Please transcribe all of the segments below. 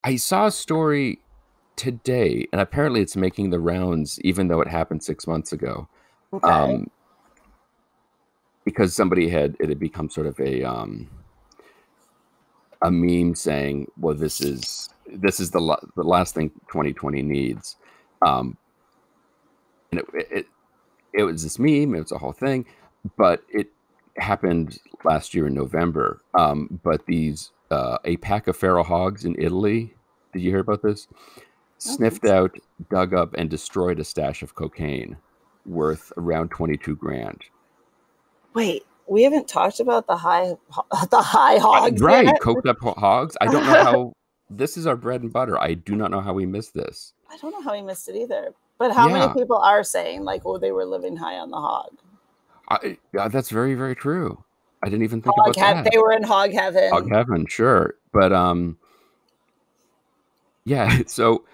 I saw a story today, and apparently it's making the rounds, even though it happened 6 months ago, Okay. um, because somebody it had become sort of a meme saying, "Well, this is the last thing 2020 needs," um, and it was this meme. It was a whole thing, but it happened last year in November. But these a pack of feral hogs in Italy. Did you hear about this? I don't think Sniffed so. out, dug up, and destroyed a stash of cocaine worth around 22 grand. Wait, we haven't talked about the high hogs Right, yet. coked up hogs. I don't know how. This is our bread and butter. I do not know how we missed this. I don't know how we missed it either. But how many Yeah, people are saying like, oh, they were living high on the hog? yeah, that's very, very true. I didn't even think about that. They were in hog Hog heaven. heaven, sure, but yeah. So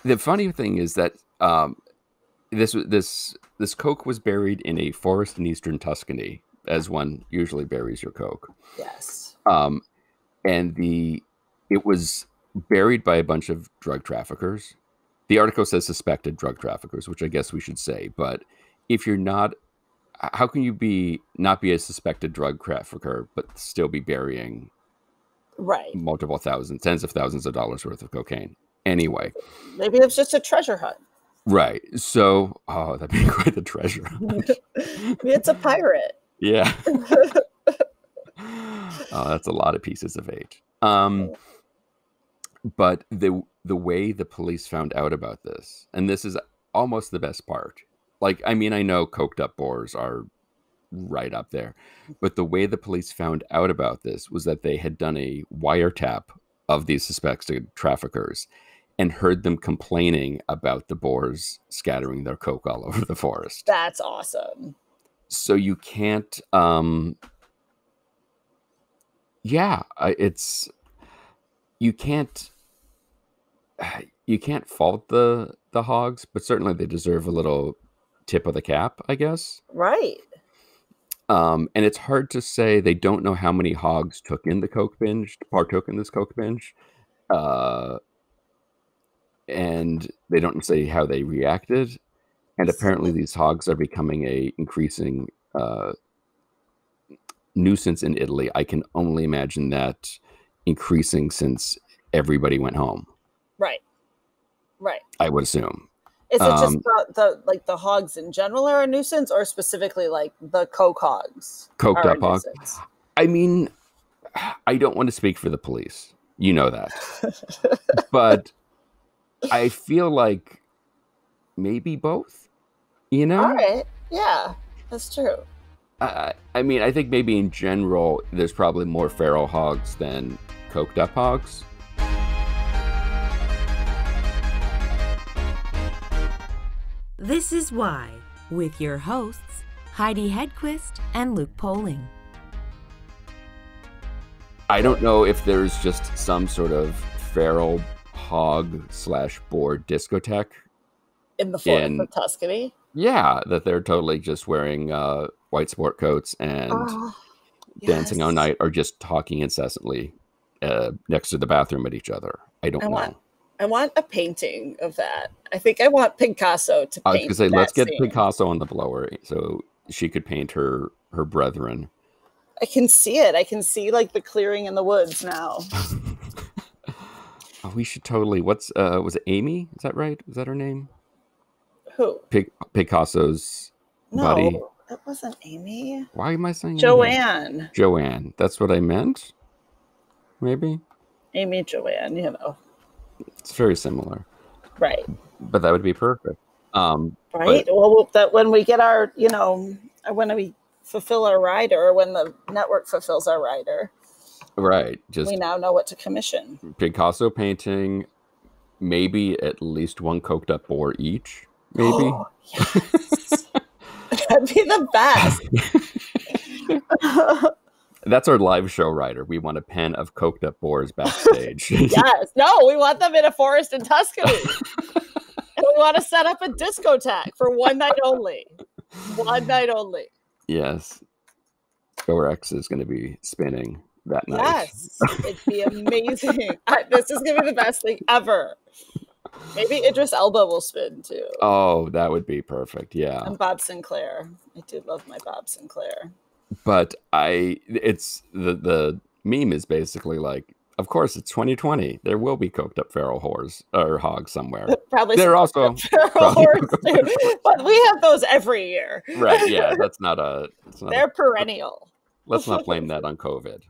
the funny thing is that this coke was buried in a forest in eastern Tuscany, as one usually buries your coke. Yes. Um, and it was buried by a bunch of drug traffickers. The article says suspected drug traffickers, which I guess we should say. But if you're not, how can you be not be a suspected drug trafficker but still be burying Right. multiple thousands, tens of thousands of dollars worth of cocaine? Anyway, Maybe it's just a treasure hunt. right. So, oh, that'd be quite the treasure hunt. Maybe it's a pirate. Yeah. Oh, that's a lot of pieces of eight. But the way the police found out about this, and this is almost the best part. Like, I mean, I know coked up boars are right up there, but the way the police found out about this was that they had done a wiretap of these suspected traffickers and heard them complaining about the boars scattering their coke all over the forest. That's awesome. So you can't yeah, it's you can't you can't fault the hogs, but certainly they deserve a little tip of the cap, I guess. Right. And it's hard to say. They don't know how many hogs took in the coke binge, partook in this coke binge, uh, and they don't say how they reacted. And apparently, these hogs are becoming a increasing nuisance in Italy. I can only imagine that increasing since everybody went home. Right. Right. I would assume. Is it just the hogs in general are a nuisance, or specifically like the coke hogs Coked are a up hogs. nuisance? I mean, I don't want to speak for the police. You know that. But I feel like maybe both, you know? All right. Yeah, that's true. I mean, I think maybe in general, there's probably more feral hogs than coked up hogs. This is Why, with your hosts, Heidi Hedquist and Luke Poling. I don't know if there's just some sort of feral hog / boar discotheque. In the forest of Tuscany. Yeah, that they're totally just wearing white sport coats and dancing all night, or just talking incessantly next to the bathroom at each other. I don't know. I want a painting of that. I think I want Picasso to paint. I was going to say, let's get scene. Picasso on the blower so she could paint her brethren. I can see it. I can see like the clearing in the woods now. Oh, we should totally. Was it Amy? Is that right? Was that her name? Who? Picasso's buddy. No, it wasn't Amy. Why am I saying Joanne? Amy? Joanne. That's what I meant. Maybe. Amy Joanne. You know. It's very similar. Right. But that would be perfect. Right. Well, that when we get our, when we fulfill our rider, or when the network fulfills our rider. Right. Just we now know what to commission. Picasso painting, maybe at least one coked up boar each. Maybe. Oh, yes. That'd be the best. That's our live show rider. We want a pen of coked up boars backstage. Yes. No, we want them in a forest in Tuscany. And we want to set up a discotheque for one night only. One night only. Yes. Or X is going to be spinning that night. Yes, it'd be amazing. This is gonna be the best thing ever. Maybe Idris Elba will spin too. Oh, that would be perfect. Yeah. And Bob Sinclair. I do love my Bob Sinclair. But it's the meme is basically like, of course, it's 2020. There will be coked up feral whores or hogs somewhere. Probably they're also feral whores too. But we have those every year. Right. Yeah. They're perennial. Let's not blame that on COVID.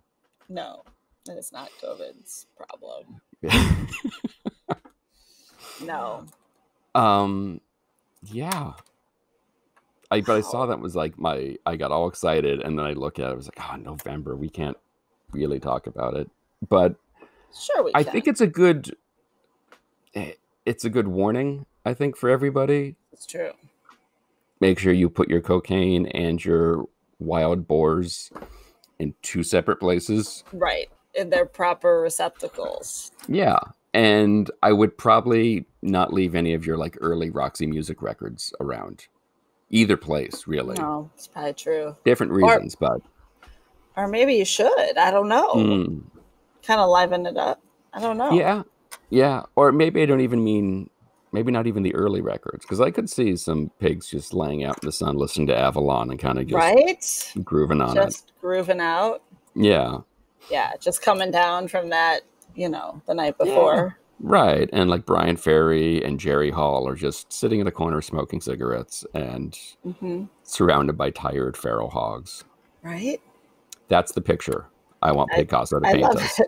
No, it's not COVID's problem. No. Yeah. But I saw that was like I got all excited, and then I look at it, I was like, oh, November, we can't really talk about it. But sure, I think it's a good warning, I think, for everybody. It's true. Make sure you put your cocaine and your wild boars in two separate places. Right. In their proper receptacles. Yeah. And I would probably not leave any of your like early Roxy Music records around either place, really. No, it's probably true. Different reasons, or maybe you should. I don't know. Kind of liven it up. I don't know. Yeah. Yeah. Or maybe I don't even mean, maybe not even the early records, because I could see some pigs just laying out in the sun listening to Avalon and kind of just grooving on it. Just grooving out. Yeah. Yeah. Just coming down from that, the night before. Yeah. Right. And like Brian Ferry and Jerry Hall are just sitting in a corner smoking cigarettes and surrounded by tired feral hogs. Right. That's the picture I want Picasso to paint us.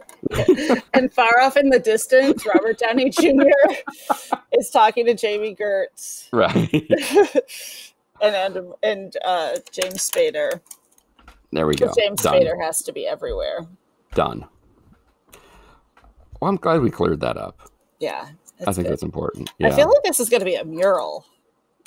And far off in the distance, Robert Downey Jr. is talking to Jamie Gertz. Right. and James Spader. There we go. James Spader has to be everywhere. Done. Well, I'm glad we cleared that up. Yeah. I think that's important. Yeah. I feel like this is going to be a mural.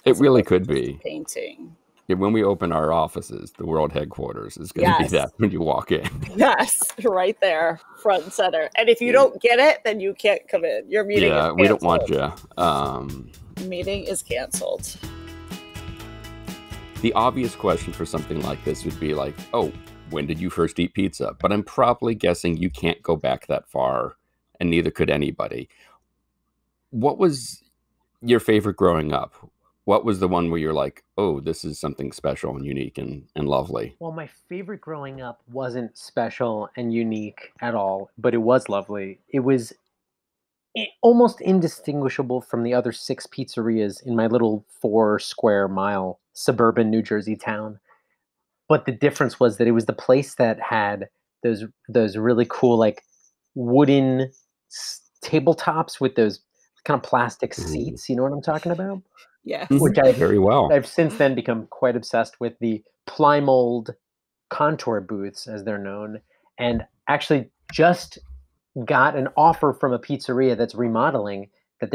It really could be. Painting. When we open our offices, the world headquarters is going to be that when you walk in. Yes, right there, front and center. And if you don't get it, then you can't come in. Your meeting is canceled. We don't want you. Meeting is canceled. The obvious question for something like this would be like, oh, when did you first eat pizza? But I'm probably guessing you can't go back that far, and neither could anybody. What was your favorite growing up? What was the one where you're like, oh, this is something special and unique and lovely? Well, my favorite growing up wasn't special and unique at all, but it was lovely. It was almost indistinguishable from the other 6 pizzerias in my little 4 square mile suburban New Jersey town. But the difference was that it was the place that had those really cool, like, wooden tabletops with those kind of plastic seats. You know what I'm talking about? Yeah. Which very well. I've since then become quite obsessed with the ply mold contour booths, as they're known, and actually just got an offer from a pizzeria that's remodeling that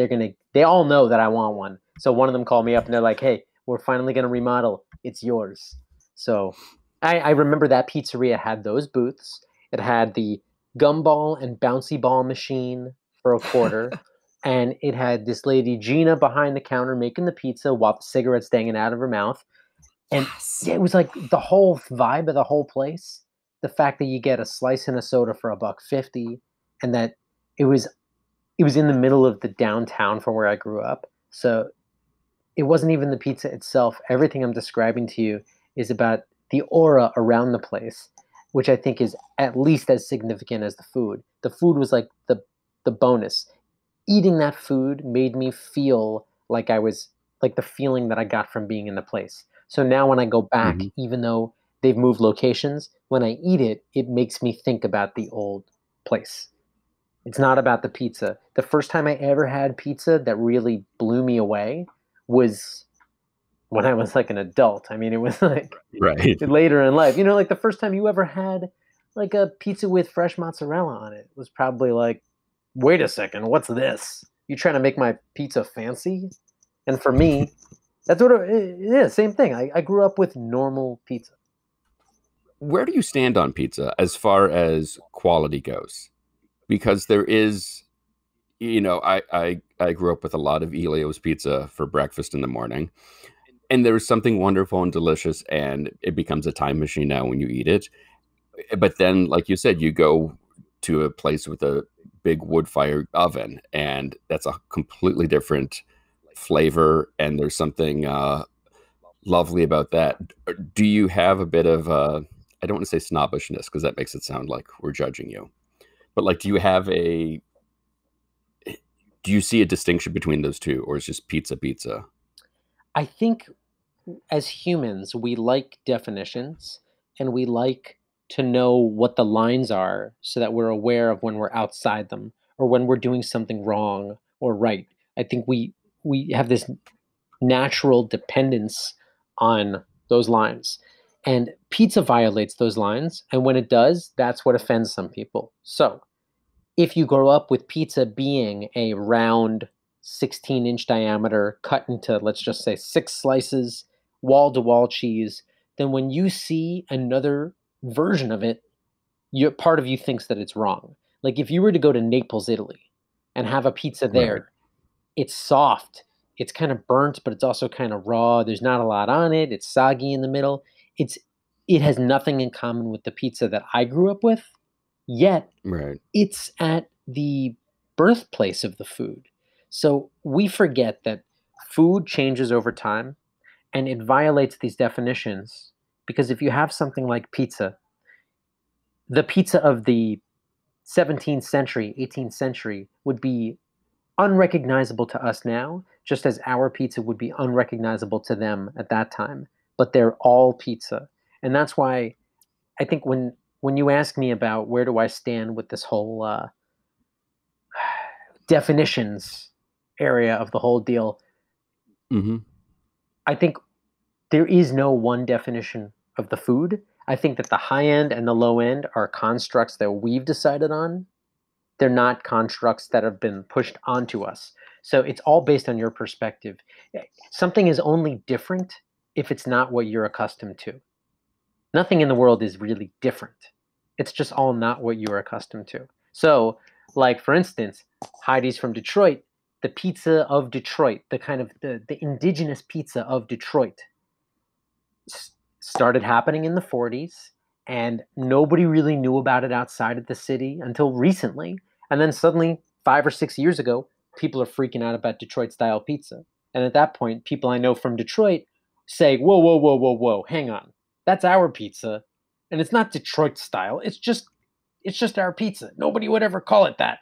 they all know that I want one. So one of them called me up and they're like, hey, we're finally going to remodel. It's yours. So I remember that pizzeria had those booths. It had the gumball and bouncy ball machine for a quarter. And it had this lady, Gina, behind the counter making the pizza while the cigarette's hanging out of her mouth. And it was like the whole vibe of the whole place. The fact that you get a slice and a soda for $1.50, and that it was in the middle of the downtown from where I grew up. So it wasn't even the pizza itself. Everything I'm describing to you is about the aura around the place, which I think is at least as significant as the food. The food was like the bonus. Eating that food made me feel like I was like the feeling that I got from being in the place. So now when I go back, even though they've moved locations, when I eat it, it makes me think about the old place. It's not about the pizza. The first time I ever had pizza that really blew me away was when I was like an adult. I mean, it was like later in life. Like the first time you ever had like a pizza with fresh mozzarella on it was probably like, wait a second, what's this? You trying to make my pizza fancy? And for me, that's what it is. Same thing. I grew up with normal pizza. Where do you stand on pizza as far as quality goes? Because there is, I grew up with a lot of Elio's pizza for breakfast in the morning. And there is something wonderful and delicious, and it becomes a time machine now when you eat it. But then, like you said, you go to a place with a big wood fire oven, and that's a completely different flavor. And there's something lovely about that. Do you have a bit of I don't want to say snobbishness because that makes it sound like we're judging you, but like, do you see a distinction between those two, or is just pizza pizza? I think as humans, we like definitions and we like to know what the lines are so that we're aware of when we're outside them or when we're doing something wrong or right. I think we have this natural dependence on those lines. And pizza violates those lines. And when it does, that's what offends some people. So if you grow up with pizza being a round 16-inch diameter cut into, let's just say, 6 slices, wall-to-wall cheese, then when you see another version of it, part of you thinks that it's wrong. Like if you were to go to Naples, Italy, and have a pizza there, Right. it's soft, it's kind of burnt, but it's also kind of raw. There's not a lot on it. It's soggy in the middle. It has nothing in common with the pizza that I grew up with, yet Right. it's at the birthplace of the food. So we forget that food changes over time and it violates these definitions because if you have something like pizza, the pizza of the 17th century, 18th century would be unrecognizable to us now, just as our pizza would be unrecognizable to them at that time. But they're all pizza. And that's why I think when you ask me about where do I stand with this whole definitions area of the whole deal, Mm-hmm. I think there is no one definition of the food. I think that the high end and the low end are constructs that we've decided on. They're not constructs that have been pushed onto us. So it's all based on your perspective. Something is only different if it's not what you're accustomed to. Nothing in the world is really different. It's just all not what you're accustomed to. So, like for instance, Heidi's from Detroit. The pizza of Detroit, the kind of the indigenous pizza of Detroit, started happening in the 40s, and nobody really knew about it outside of the city until recently. And then suddenly, 5 or 6 years ago, people are freaking out about Detroit style pizza. And at that point, people I know from Detroit say, whoa, whoa, whoa, whoa, whoa, hang on. That's our pizza. And it's not Detroit style. It's just our pizza. Nobody would ever call it that.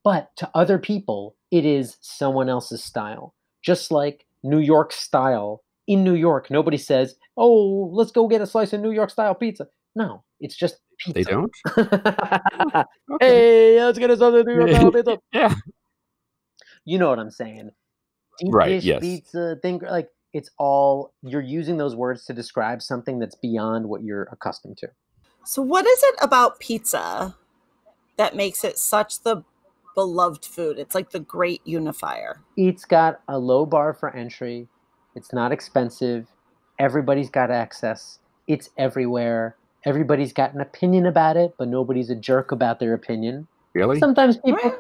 But to other people, it is someone else's style. Just like New York style. In New York, nobody says, oh, let's go get a slice of New York style pizza. No, it's just pizza. They don't? Okay. Hey, let's get us some New York style pizza. Yeah. You know what I'm saying. Deep Right, dish yes. pizza, thing like it's all, you're using those words to describe something that's beyond what you're accustomed to. So what is it about pizza that makes it such the beloved food? It's like the great unifier. It's got a low bar for entry. It's not expensive. Everybody's got access. It's everywhere. Everybody's got an opinion about it, but nobody's a jerk about their opinion. Really? Sometimes people,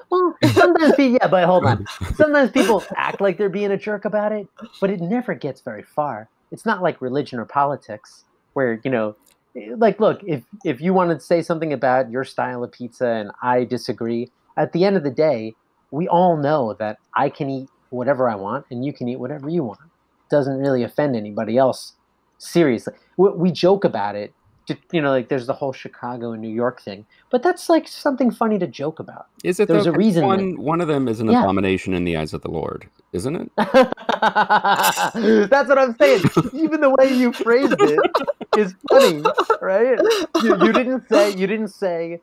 yeah, but hold on. Sometimes people act like they're being a jerk about it, but it never gets very far. It's not like religion or politics where, like, look, if you want to say something about your style of pizza and I disagree, at the end of the day, we all know that I can eat whatever I want and you can eat whatever you want. It doesn't really offend anybody else. Seriously. We joke about it. Like there's the whole Chicago and New York thing, but that's like something funny to joke about. Is it? There's though? a reason. One of them is an abomination in the eyes of the Lord, isn't it? That's what I'm saying. Even the way you phrased it is funny, right? You didn't say,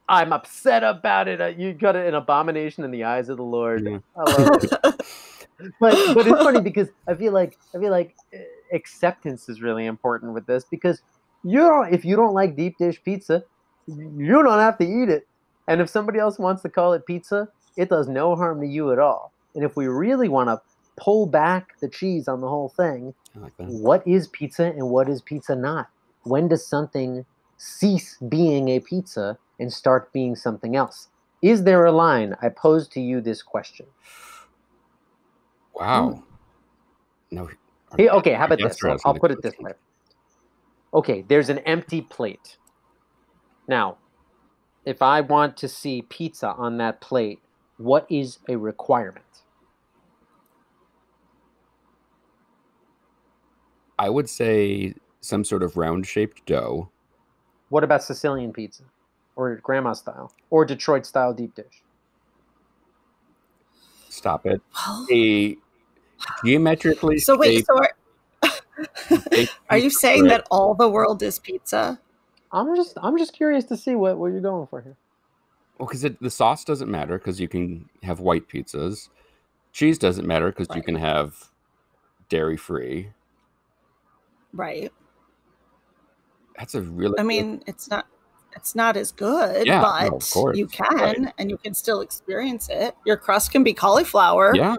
I'm upset about it. You got an abomination in the eyes of the Lord. Yeah. I love it. But it's funny because I feel like acceptance is really important with this because if you don't like deep dish pizza, you don't have to eat it. And if somebody else wants to call it pizza, it does no harm to you at all. And if we really want to pull back the cheese on the whole thing, I like that. What is pizza and what is pizza not? When does something cease being a pizza and start being something else? Is there a line? I pose to you this question. Wow. No. Hey, okay, how about this? I'll put it this way. Okay, there's an empty plate. Now, if I want to see pizza on that plate, what is a requirement? I would say some sort of round-shaped dough. What about Sicilian pizza? Or grandma style? Or Detroit style deep dish? Stop it. A geometrically So wait, shaped so baked are you pizza saying bread. that all the world is pizza? I'm just curious to see what you're going for here. Well, because the sauce doesn't matter because you can have white pizzas. Cheese doesn't matter because you Right. can have dairy-free. Right. That's a really I good... mean, it's not as good, Yeah, but no, of course. you can, Right. and you can still experience it. Your crust can be cauliflower. Yeah,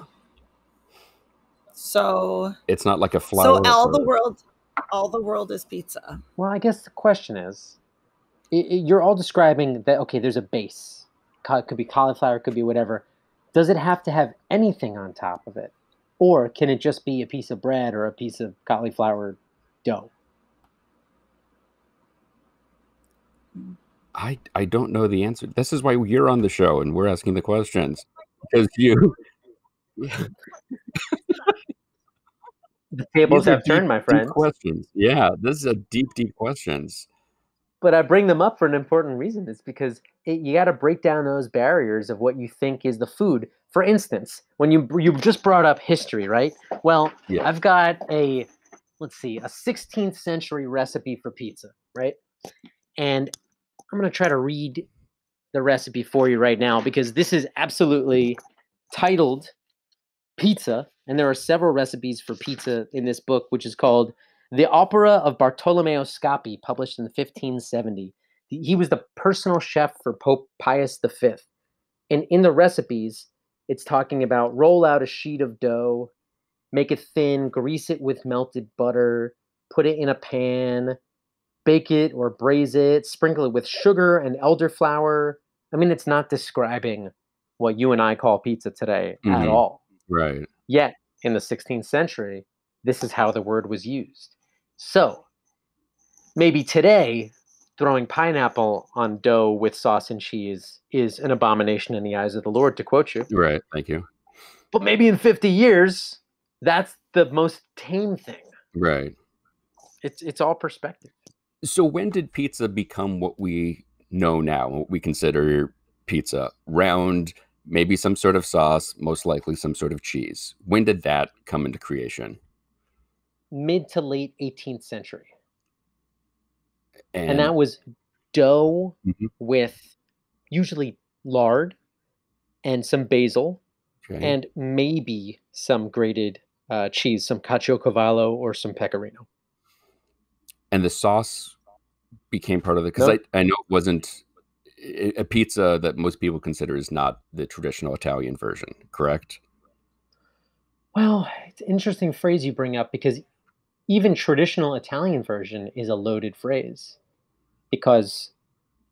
So it's not like a flour. all the world is pizza. Well, I guess the question is, you're all describing that, okay, there's a base. It could be cauliflower, it could be whatever. Does it have to have anything on top of it? Or can it just be a piece of bread or a piece of cauliflower dough? I don't know the answer. This is why you're on the show and we're asking the questions. Because you... The tables These are have turned, my deep friends. questions. Yeah, this is a deep questions. But I bring them up for an important reason. It's because you got to break down those barriers of what you think is the food. For instance, when you just brought up history, right? Well, Yeah. I've got a 16th century recipe for pizza, right? And I'm going to try to read the recipe for you right now because this is absolutely titled pizza, and there are several recipes for pizza in this book, which is called The Opera of Bartolomeo Scappi, published in 1570. He was the personal chef for Pope Pius V. And in the recipes, it's talking about roll out a sheet of dough, make it thin, grease it with melted butter, put it in a pan, bake it or braise it, sprinkle it with sugar and elderflower. I mean, it's not describing what you and I call pizza today at all. Right. Yet, in the 16th century, this is how the word was used. So, maybe today, throwing pineapple on dough with sauce and cheese is an abomination in the eyes of the Lord, to quote you. Right. Thank you. But maybe in 50 years, that's the most tame thing. Right. It's all perspective. So when did pizza become what we know now, what we consider pizza? Round, maybe some sort of sauce, most likely some sort of cheese. When did that come into creation? Mid to late 18th century. And And that was dough Mhm. with usually lard and some basil Okay. and maybe some grated cheese, some caciocavallo or some pecorino. And the sauce became part of it because Nope. I know it wasn't a pizza that most people consider is not the traditional Italian version, correct? Well, it's an interesting phrase you bring up because even traditional Italian version is a loaded phrase because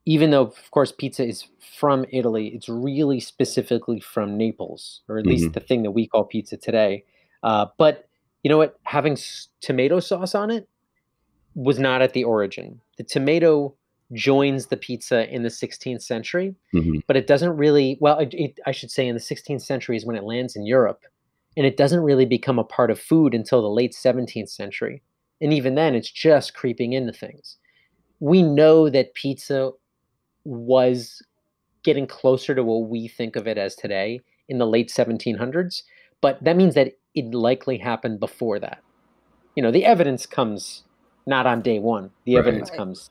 even though, of course, pizza is from Italy, it's really specifically from Naples, or at least the thing that we call pizza today. But you know what? Having tomato sauce on it was not at the origin. The tomato joins the pizza in the 16th century, but it doesn't really, well, I should say in the 16th century is when it lands in Europe, and it doesn't really become a part of food until the late 17th century. And even then, it's just creeping into things. We know that pizza was getting closer to what we think of it as today in the late 1700s, but that means that it likely happened before that. You know, the evidence comes not on day one. The Right. evidence comes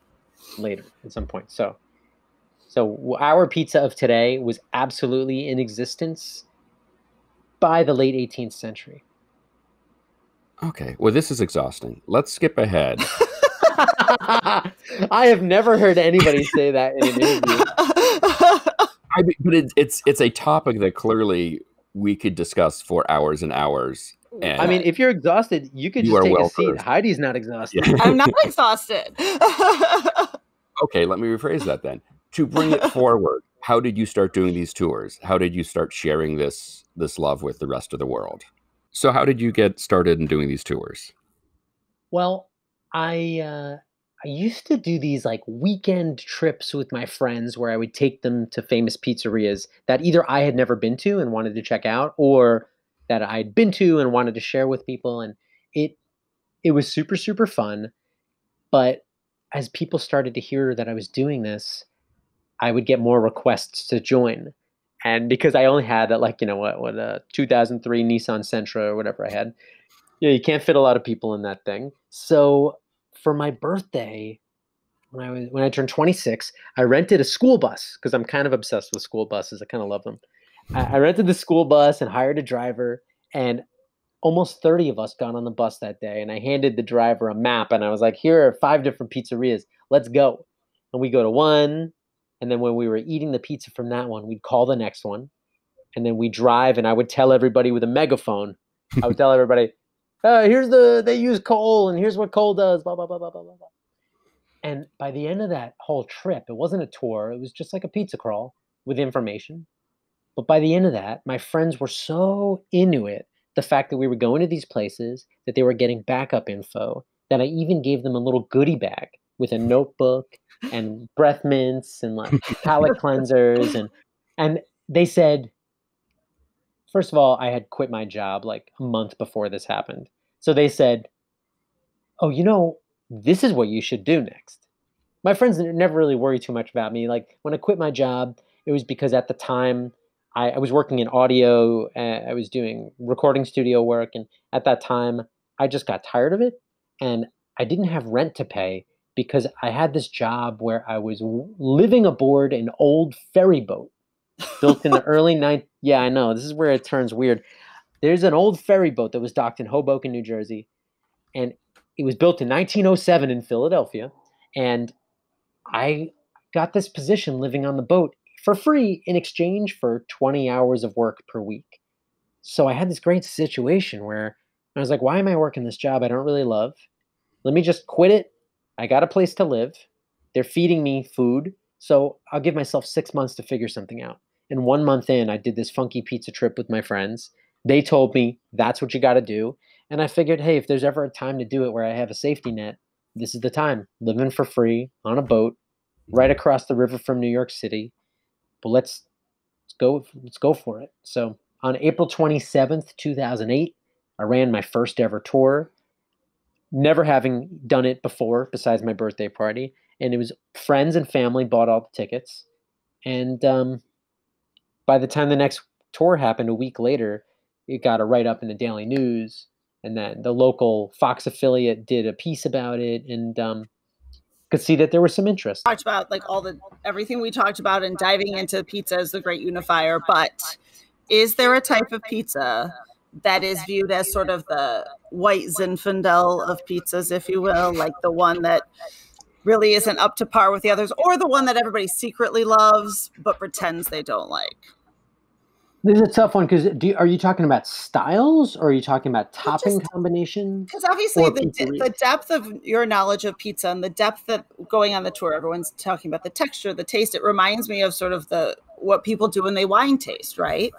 later at some point. So our pizza of today was absolutely in existence by the late 18th century. Okay. Well, this is exhausting. Let's skip ahead. I have never heard anybody say that in an interview. But it's a topic that clearly we could discuss for hours and hours. And I mean, if you're exhausted, you could You just are take a well seat. versed. Heidi's not exhausted. Yeah. I'm not exhausted. Okay, let me rephrase that then. To bring it forward, how did you start doing these tours? How did you start sharing this love with the rest of the world? So how did you get started in doing these tours? Well, I I used to do these like weekend trips with my friends where I would take them to famous pizzerias that either I had never been to and wanted to check out, or that I'd been to and wanted to share with people. And it it was super, super fun. But as people started to hear that I was doing this, I would get more requests to join. And because I only had like, what a 2003 Nissan Sentra or whatever I had. Yeah, you can't fit a lot of people in that thing. So for my birthday, when I turned 26, I rented a school bus because I'm kind of obsessed with school buses. I kind of love them. I rented the school bus and hired a driver, and almost 30 of us got on the bus that day. And I handed the driver a map, and I was like, "Here are 5 different pizzerias. Let's go." And we go to one, and then when we were eating the pizza from that one, we'd call the next one, and then we drive, and I would tell everybody with a megaphone. I would tell everybody, they use coal, and here's what coal does, blah, blah, blah, blah, blah, blah. And by the end of that whole trip, it wasn't a tour. It was just like a pizza crawl with information. But by the end of that, my friends were so into it, the fact that we were going to these places, that they were getting backup info, that I even gave them a little goodie bag with a notebook and breath mints and like palate cleansers. And they said, first of all, I had quit my job like a month before this happened. So they said, "Oh, this is what you should do next." My friends never really worried too much about me. Like when I quit my job, it was because at the time I was working in audio. I was doing recording studio work. And at that time, I just got tired of it. And I didn't have rent to pay because I had this job where I was living aboard an old ferry boat built in the early 90s. Yeah, I know. This is where it turns weird. There's an old ferry boat that was docked in Hoboken, New Jersey. And it was built in 1907 in Philadelphia. And I got this position living on the boat for free in exchange for 20 hours of work per week. So I had this great situation where I was like, why am I working this job I don't really love? Let me just quit it. I got a place to live. They're feeding me food. So I'll give myself 6 months to figure something out. And 1 month in, I did this funky pizza trip with my friends. They told me that's what you got to do. And I figured, hey, if there's ever a time to do it where I have a safety net, this is the time. Living for free on a boat right across the river from New York City. But let's go for it. So on April 27th, 2008, I ran my first ever tour, never having done it before besides my birthday party. And it was friends and family bought all the tickets. And by the time the next tour happened a week later, it got a write-up in the Daily News. And then the local Fox affiliate did a piece about it, and could see that there was some interest. Talked about like everything we talked about and diving into pizza as the great unifier, but is there a type of pizza that is viewed as sort of the white Zinfandel of pizzas, if you will, like the one that really isn't up to par with the others, or the one that everybody secretly loves but pretends they don't like? This is a tough one because are you talking about styles or are you talking about topping combination? Because obviously the depth of your knowledge of pizza and the depth that going on the tour, everyone's talking about the texture, the taste. It reminds me of sort of what people do when they wine taste, right?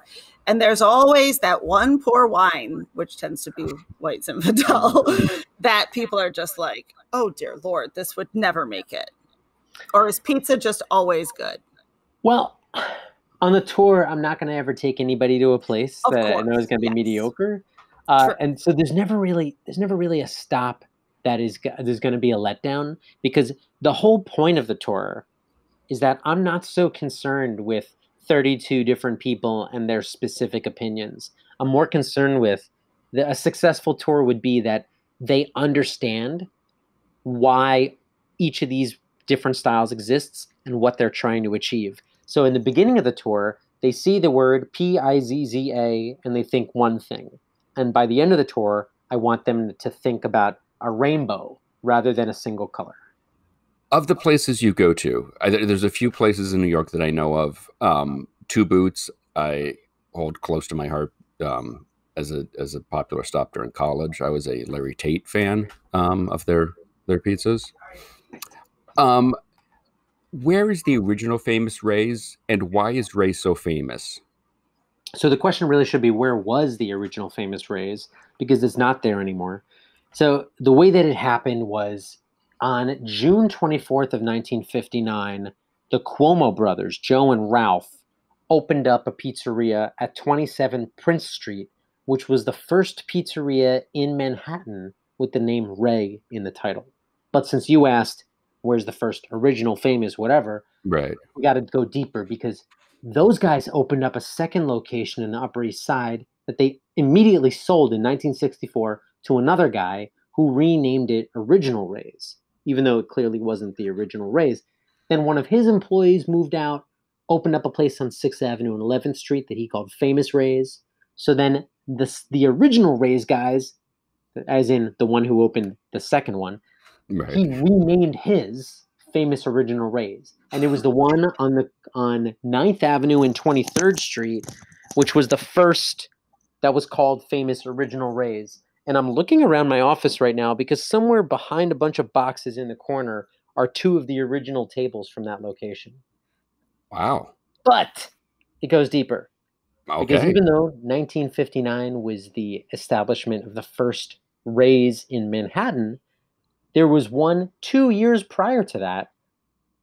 And there's always that one poor wine, which tends to be white Zinfandel, that people are just like, oh dear Lord, this would never make it. Or is pizza just always good? Well, on the tour, I'm not going to ever take anybody to a place that I know is going to be mediocre. And so there's never really a stop there's going to be a letdown, because the whole point of the tour is that I'm not so concerned with 32 different people and their specific opinions. I'm more concerned with a successful tour would be that they understand why each of these different styles exists and what they're trying to achieve. So in the beginning of the tour, they see the word Pizza and they think one thing. And by the end of the tour, I want them to think about a rainbow rather than a single color. Of the places you go to, there's a few places in New York that I know of. Two Boots, I hold close to my heart as a popular stop during college. I was a Larry Tate fan of their pizzas. Where is the original famous Ray's, and why is Ray's so famous? So the question really should be, where was the original famous Ray's? Because it's not there anymore. So the way that it happened was On June 24th of 1959, the Cuomo brothers, Joe and Ralph, opened up a pizzeria at 27 Prince Street, which was the first pizzeria in Manhattan with the name Ray in the title. But since you asked, where's the first original famous whatever, Right. we got to go deeper because those guys opened up a second location in the Upper East Side that they immediately sold in 1964 to another guy who renamed it Original Ray's, even though it clearly wasn't the original Ray's. Then one of his employees moved out, opened up a place on 6th Avenue and 11th Street that he called Famous Ray's. So then the original Ray's guys, as in the one who opened the second one, Right. he renamed his Famous Original Ray's. And it was the one on 9th Avenue and 23rd Street, which was the first that was called Famous Original Ray's. And I'm looking around my office right now because somewhere behind a bunch of boxes in the corner are two of the original tables from that location. Wow. But it goes deeper. Okay. Because even though 1959 was the establishment of the first Ray's in Manhattan, there was one 2 years prior to that,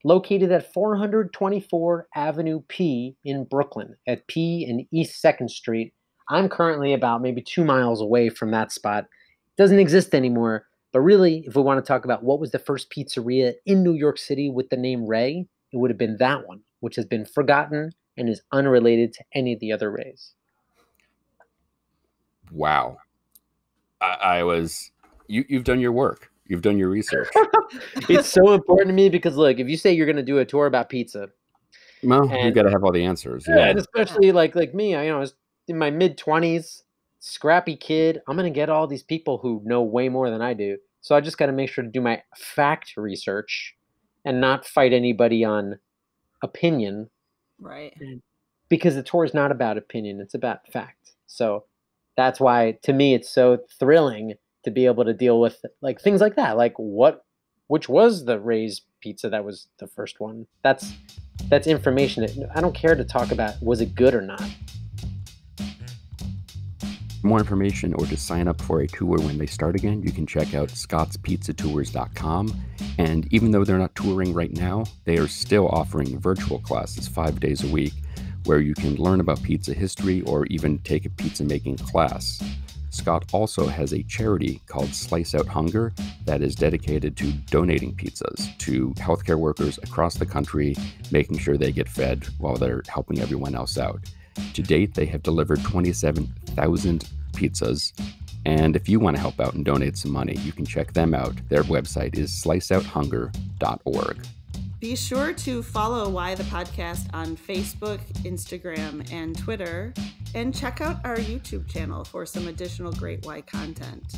located at 424 Avenue P in Brooklyn, at P and East 2nd Street. I'm currently about maybe 2 miles away from that spot. It doesn't exist anymore. But really, if we want to talk about what was the first pizzeria in New York City with the name Ray, it would have been that one, which has been forgotten and is unrelated to any of the other Rays. Wow. You've done your work. You've done your research. It's so important to me because, look, if you say you're going to do a tour about pizza, Well, you got to have all the answers. Yeah, and especially like me, I was in my mid-20s, scrappy kid. I'm going to get all these people who know way more than I do. So I just got to make sure to do my fact research and not fight anybody on opinion. Right. Because the tour is not about opinion, it's about fact. So that's why, to me, it's so thrilling to be able to deal with like things like that. Like which was the Ray's pizza that was the first one? That's information that I don't care to talk about. Was it good or not? For more information or to sign up for a tour when they start again, you can check out scottspizzatours.com. And even though they're not touring right now, they are still offering virtual classes 5 days a week where you can learn about pizza history or even take a pizza making class. Scott also has a charity called Slice Out Hunger that is dedicated to donating pizzas to healthcare workers across the country, making sure they get fed while they're helping everyone else out. To date, they have delivered 27,000 pizzas. And if you want to help out and donate some money, you can check them out. Their website is sliceouthunger.org. Be sure to follow Why the Podcast on Facebook, Instagram, and Twitter, and check out our YouTube channel for some additional great Why content.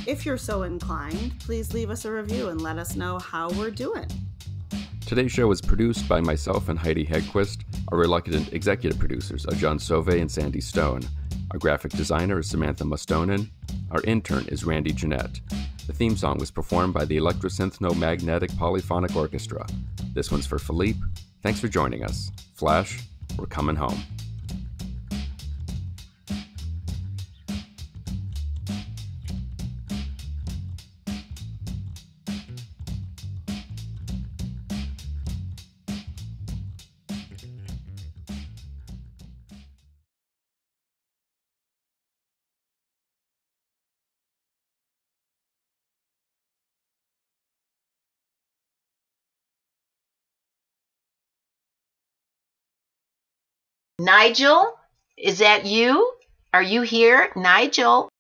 If you're so inclined, please leave us a review and let us know how we're doing. Today's show is produced by myself and Heidi Hedquist. Our reluctant executive producers are John Sauvé and Sandy Stone. Our graphic designer is Samantha Mustonen. Our intern is Randy Jeanette. The theme song was performed by the Electrosyntho-Magnetic Polyphonic Orchestra. This one's for Philippe. Thanks for joining us. Flash, we're coming home. Nigel, is that you? Are you here, Nigel?